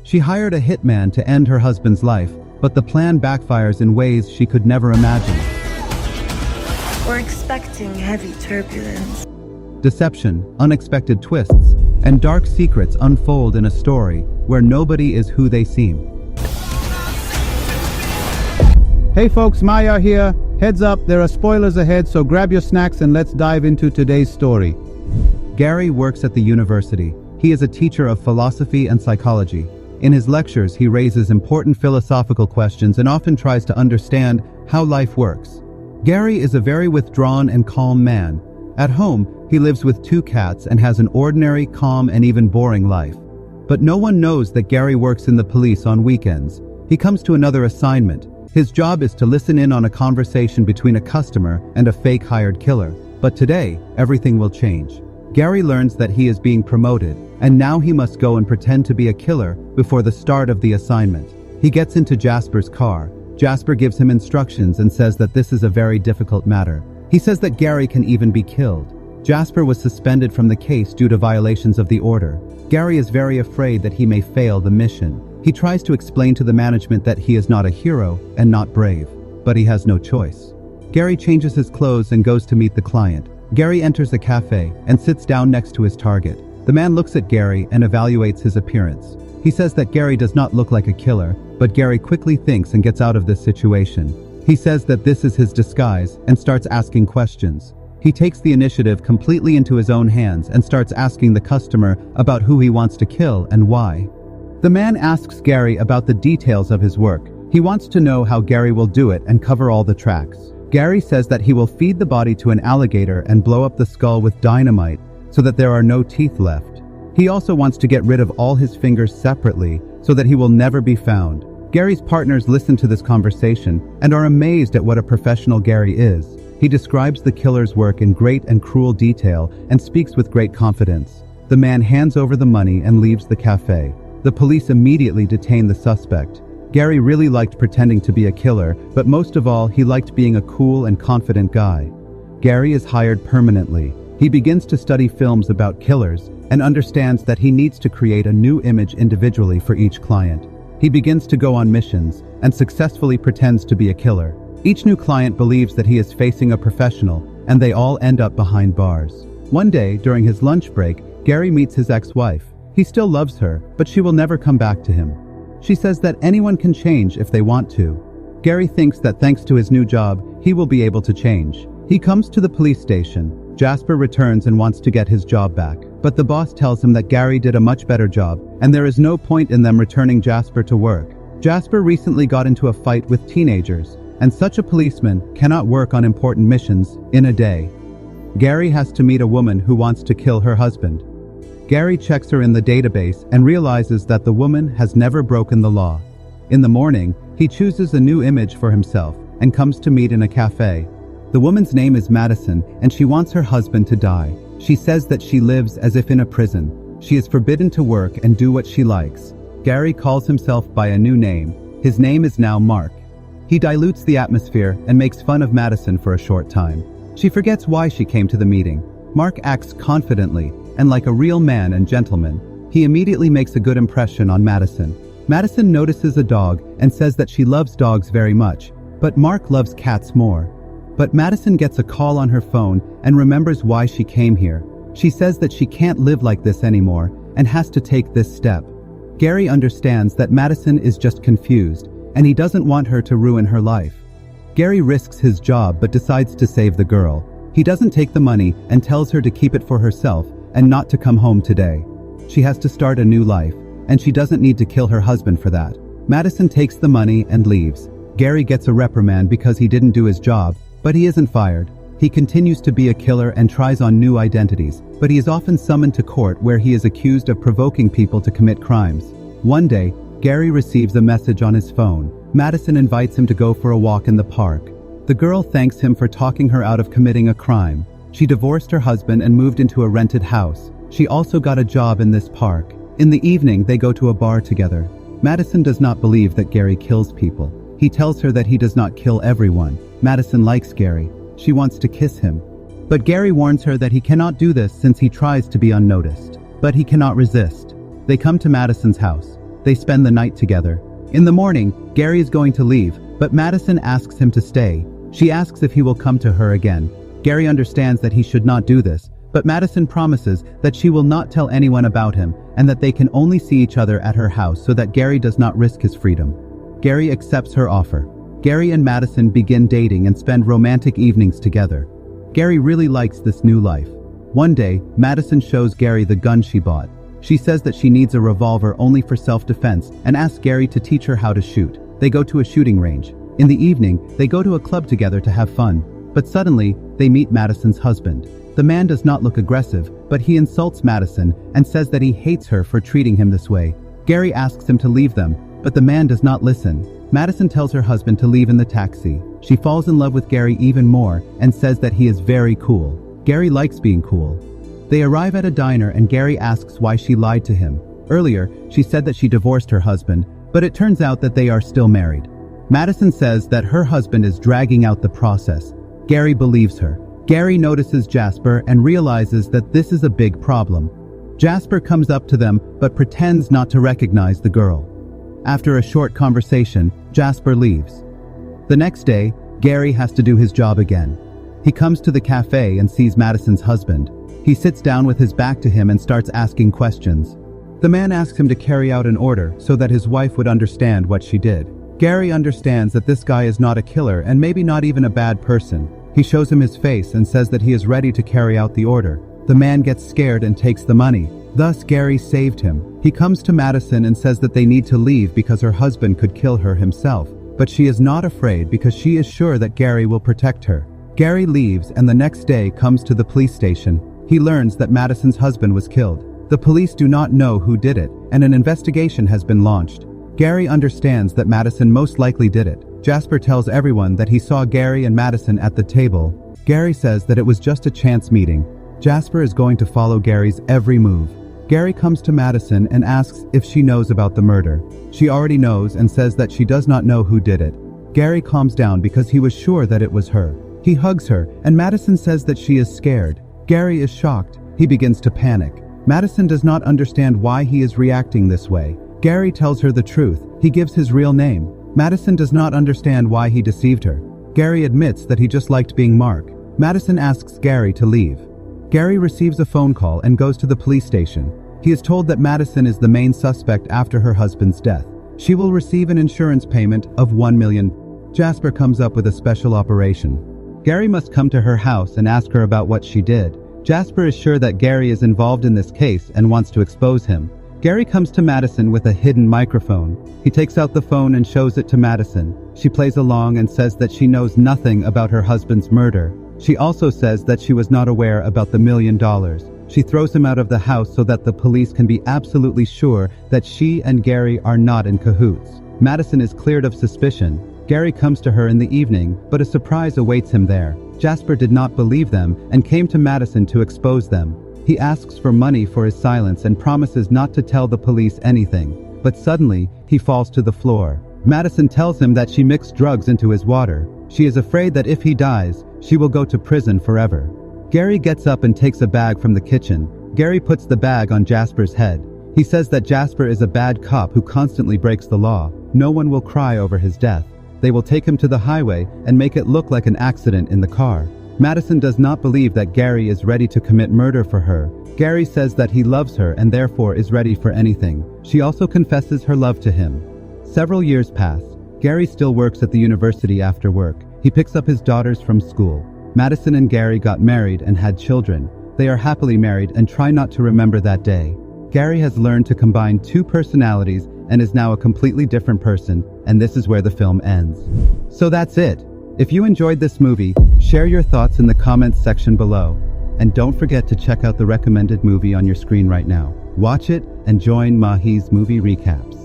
She hired a hitman to end her husband's life, but the plan backfires in ways she could never imagine. We're expecting heavy turbulence. Deception, unexpected twists, and dark secrets unfold in a story where nobody is who they seem. Hey folks, Maya here. Heads up, there are spoilers ahead, so grab your snacks and let's dive into today's story. Gary works at the university. He is a teacher of philosophy and psychology. In his lectures, he raises important philosophical questions and often tries to understand how life works. Gary is a very withdrawn and calm man. At home, he lives with 2 cats and has an ordinary, calm, and even boring life. But no one knows that Gary works in the police on weekends. He comes to another assignment. His job is to listen in on a conversation between a customer and a fake hired killer. But today, everything will change. Gary learns that he is being promoted, and now he must go and pretend to be a killer before the start of the assignment. He gets into Jasper's car. Jasper gives him instructions and says that this is a very difficult matter. He says that Gary can even be killed. Jasper was suspended from the case due to violations of the order. Gary is very afraid that he may fail the mission. He tries to explain to the management that he is not a hero and not brave, but he has no choice. Gary changes his clothes and goes to meet the client. Gary enters a cafe and sits down next to his target. The man looks at Gary and evaluates his appearance. He says that Gary does not look like a killer, but Gary quickly thinks and gets out of this situation. He says that this is his disguise and starts asking questions. He takes the initiative completely into his own hands and starts asking the customer about who he wants to kill and why. The man asks Gary about the details of his work. He wants to know how Gary will do it and cover all the tracks. Gary says that he will feed the body to an alligator and blow up the skull with dynamite so that there are no teeth left. He also wants to get rid of all his fingers separately so that he will never be found. Gary's partners listen to this conversation and are amazed at what a professional Gary is. He describes the killer's work in great and cruel detail and speaks with great confidence. The man hands over the money and leaves the cafe. The police immediately detain the suspect. Gary really liked pretending to be a killer, but most of all, he liked being a cool and confident guy. Gary is hired permanently. He begins to study films about killers and understands that he needs to create a new image individually for each client. He begins to go on missions and successfully pretends to be a killer. Each new client believes that he is facing a professional, and they all end up behind bars. One day, during his lunch break, Gary meets his ex-wife. He still loves her, but she will never come back to him. She says that anyone can change if they want to. Gary thinks that thanks to his new job, he will be able to change. He comes to the police station. Jasper returns and wants to get his job back, but the boss tells him that Gary did a much better job, and there is no point in them returning Jasper to work. Jasper recently got into a fight with teenagers, and such a policeman cannot work on important missions in a day. Gary has to meet a woman who wants to kill her husband. Gary checks her in the database and realizes that the woman has never broken the law. In the morning, he chooses a new image for himself and comes to meet in a cafe. The woman's name is Madison, and she wants her husband to die. She says that she lives as if in a prison. She is forbidden to work and do what she likes. Gary calls himself by a new name. His name is now Mark. He dilutes the atmosphere and makes fun of Madison for a short time. She forgets why she came to the meeting. Mark acts confidently and like a real man and gentleman. He immediately makes a good impression on Madison. Madison notices a dog and says that she loves dogs very much, but Mark loves cats more. But Madison gets a call on her phone and remembers why she came here. She says that she can't live like this anymore and has to take this step. Gary understands that Madison is just confused, and he doesn't want her to ruin her life. Gary risks his job but decides to save the girl. He doesn't take the money and tells her to keep it for herself and not to come home today. She has to start a new life, and she doesn't need to kill her husband for that. Madison takes the money and leaves. Gary gets a reprimand because he didn't do his job, but he isn't fired. He continues to be a killer and tries on new identities, but he is often summoned to court where he is accused of provoking people to commit crimes. One day, Gary receives a message on his phone. Madison invites him to go for a walk in the park. The girl thanks him for talking her out of committing a crime. She divorced her husband and moved into a rented house. She also got a job in this park. In the evening, they go to a bar together. Madison does not believe that Gary kills people. He tells her that he does not kill everyone. Madison likes Gary. She wants to kiss him. But Gary warns her that he cannot do this since he tries to be unnoticed. But he cannot resist. They come to Madison's house. They spend the night together. In the morning, Gary is going to leave, but Madison asks him to stay. She asks if he will come to her again. Gary understands that he should not do this, but Madison promises that she will not tell anyone about him and that they can only see each other at her house so that Gary does not risk his freedom. Gary accepts her offer. Gary and Madison begin dating and spend romantic evenings together. Gary really likes this new life. One day, Madison shows Gary the gun she bought. She says that she needs a revolver only for self-defense and asks Gary to teach her how to shoot. They go to a shooting range. In the evening, they go to a club together to have fun. But suddenly, they meet Madison's husband. The man does not look aggressive, but he insults Madison and says that he hates her for treating him this way. Gary asks him to leave them, but the man does not listen. Madison tells her husband to leave in the taxi. She falls in love with Gary even more and says that he is very cool. Gary likes being cool. They arrive at a diner and Gary asks why she lied to him. Earlier, she said that she divorced her husband, but it turns out that they are still married. Madison says that her husband is dragging out the process. Gary believes her. Gary notices Jasper and realizes that this is a big problem. Jasper comes up to them but pretends not to recognize the girl. After a short conversation, Jasper leaves. The next day, Gary has to do his job again. He comes to the cafe and sees Madison's husband. He sits down with his back to him and starts asking questions. The man asks him to carry out an order so that his wife would understand what she did. Gary understands that this guy is not a killer and maybe not even a bad person. He shows him his face and says that he is ready to carry out the order. The man gets scared and takes the money. Thus, Gary saved him. He comes to Madison and says that they need to leave because her husband could kill her himself. But she is not afraid because she is sure that Gary will protect her. Gary leaves and the next day comes to the police station. He learns that Madison's husband was killed. The police do not know who did it, and an investigation has been launched. Gary understands that Madison most likely did it. Jasper tells everyone that he saw Gary and Madison at the table. Gary says that it was just a chance meeting. Jasper is going to follow Gary's every move. Gary comes to Madison and asks if she knows about the murder. She already knows and says that she does not know who did it. Gary calms down because he was sure that it was her. He hugs her, and Madison says that she is scared. Gary is shocked. He begins to panic. Madison does not understand why he is reacting this way. Gary tells her the truth. He gives his real name. Madison does not understand why he deceived her. Gary admits that he just liked being Mark. Madison asks Gary to leave. Gary receives a phone call and goes to the police station. He is told that Madison is the main suspect after her husband's death. She will receive an insurance payment of $1 million. Jasper comes up with a special operation. Gary must come to her house and ask her about what she did. Jasper is sure that Gary is involved in this case and wants to expose him. Gary comes to Madison with a hidden microphone. He takes out the phone and shows it to Madison. She plays along and says that she knows nothing about her husband's murder. She also says that she was not aware about the $1 million. She throws him out of the house so that the police can be absolutely sure that she and Gary are not in cahoots. Madison is cleared of suspicion. Gary comes to her in the evening, but a surprise awaits him there. Jasper did not believe them and came to Madison to expose them. He asks for money for his silence and promises not to tell the police anything. But suddenly, he falls to the floor. Madison tells him that she mixed drugs into his water. She is afraid that if he dies, she will go to prison forever. Gary gets up and takes a bag from the kitchen. Gary puts the bag on Jasper's head. He says that Jasper is a bad cop who constantly breaks the law. No one will cry over his death. They will take him to the highway and make it look like an accident in the car. Madison does not believe that Gary is ready to commit murder for her. Gary says that he loves her and therefore is ready for anything. She also confesses her love to him. Several years pass. Gary still works at the university after work. He picks up his daughters from school. Madison and Gary got married and had children. They are happily married and try not to remember that day. Gary has learned to combine two personalities and is now a completely different person, and this is where the film ends. So that's it. If you enjoyed this movie, share your thoughts in the comments section below. And don't forget to check out the recommended movie on your screen right now. Watch it and join Mahi's movie recaps.